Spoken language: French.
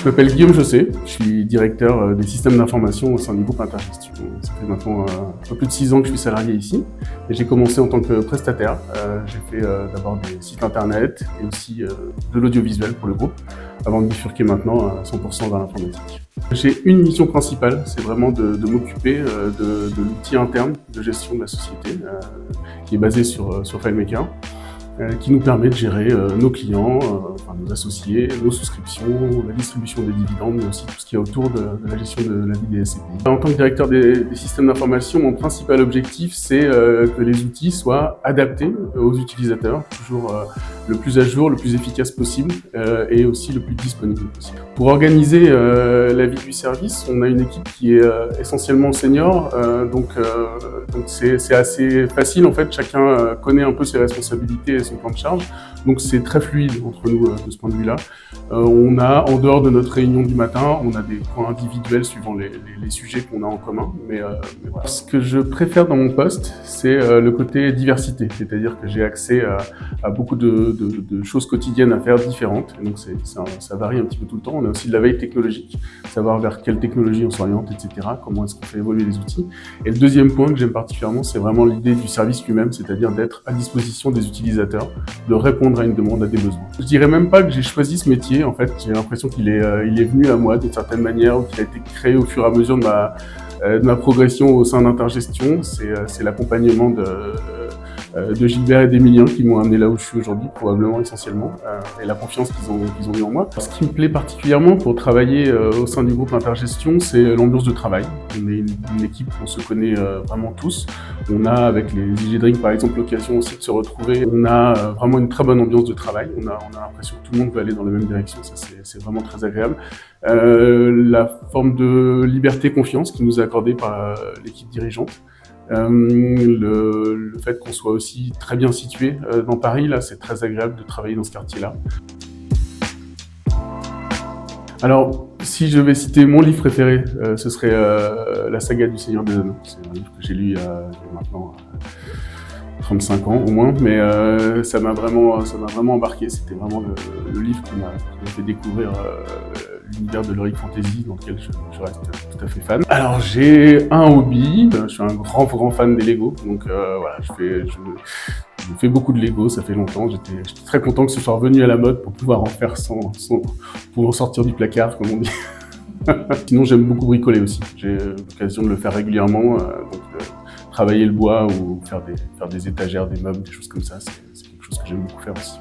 Je m'appelle Guillaume Jossé, je suis directeur des systèmes d'information au sein du groupe Intergestion. Ça fait maintenant un peu plus de 6 ans que je suis salarié ici et j'ai commencé en tant que prestataire. J'ai fait d'abord des sites internet et aussi de l'audiovisuel pour le groupe avant de bifurquer maintenant à 100% vers l'informatique. J'ai une mission principale, c'est vraiment de m'occuper de l'outil interne de gestion de la société qui est basé sur FileMaker, qui nous permet de gérer nos clients, nos associés, nos souscriptions, la distribution des dividendes, mais aussi tout ce qui est autour de la gestion de la vie des SCPI. En tant que directeur des systèmes d'information, mon principal objectif, c'est que les outils soient adaptés aux utilisateurs, toujours le plus à jour, le plus efficace possible et aussi le plus disponible possible. Pour organiser la vie du service, on a une équipe qui est essentiellement senior, donc c'est assez facile en fait, chacun connaît un peu ses responsabilités et son plan de charge, donc c'est très fluide entre nous de ce point de vue-là. On a, en dehors de notre réunion du matin, on a des points individuels suivant les sujets qu'on a en commun, mais voilà. Ce que je préfère dans mon poste, c'est le côté diversité, c'est-à-dire que j'ai accès à beaucoup de choses quotidiennes à faire différentes, et donc ça varie un petit peu tout le temps. On a aussi de la veille technologique, savoir vers quelle technologie on s'oriente, etc., comment est-ce qu'on fait évoluer les outils. Et le deuxième point que j'aime particulièrement, c'est vraiment l'idée du service lui-même, c'est-à-dire d'être à disposition des utilisateurs, de répondre à une demande, à des besoins. Je dirais même pas que j'ai choisi ce métier, en fait, j'ai l'impression qu'il est venu à moi d'une certaine manière, ou qu'il a été créé au fur et à mesure de ma progression au sein d'Intergestion. C'est l'accompagnement de Gilbert et d'Emilien qui m'ont amené là où je suis aujourd'hui, probablement essentiellement, et la confiance qu'ils ont eu en moi. Ce qui me plaît particulièrement pour travailler au sein du groupe Intergestion, c'est l'ambiance de travail. On est une équipe, on se connaît vraiment tous. On a, avec les IG Drink par exemple, l'occasion aussi de se retrouver. On a vraiment une très bonne ambiance de travail. On a l'impression que tout le monde veut aller dans la même direction, ça c'est vraiment très agréable. La forme de liberté-confiance qui nous est accordée par l'équipe dirigeante. Le fait qu'on soit aussi très bien situé dans Paris, là, c'est très agréable de travailler dans ce quartier-là. Alors, si je vais citer mon livre préféré, ce serait La saga du Seigneur des Anneaux. C'est un livre que j'ai lu il y a maintenant 35 ans au moins, mais ça m'a vraiment embarqué. C'était vraiment le livre qui m'a fait découvrir l'univers de l'Heroic Fantasy dans lequel je reste tout à fait fan. Alors j'ai un hobby, je suis un grand fan des Lego, donc voilà, je fais beaucoup de Lego, ça fait longtemps. J'étais très content que ce soit revenu à la mode pour pouvoir en faire pour en sortir du placard, comme on dit. Sinon j'aime beaucoup bricoler aussi, j'ai l'occasion de le faire régulièrement, travailler le bois ou faire des étagères, des meubles, des choses comme ça, c'est quelque chose que j'aime beaucoup faire aussi.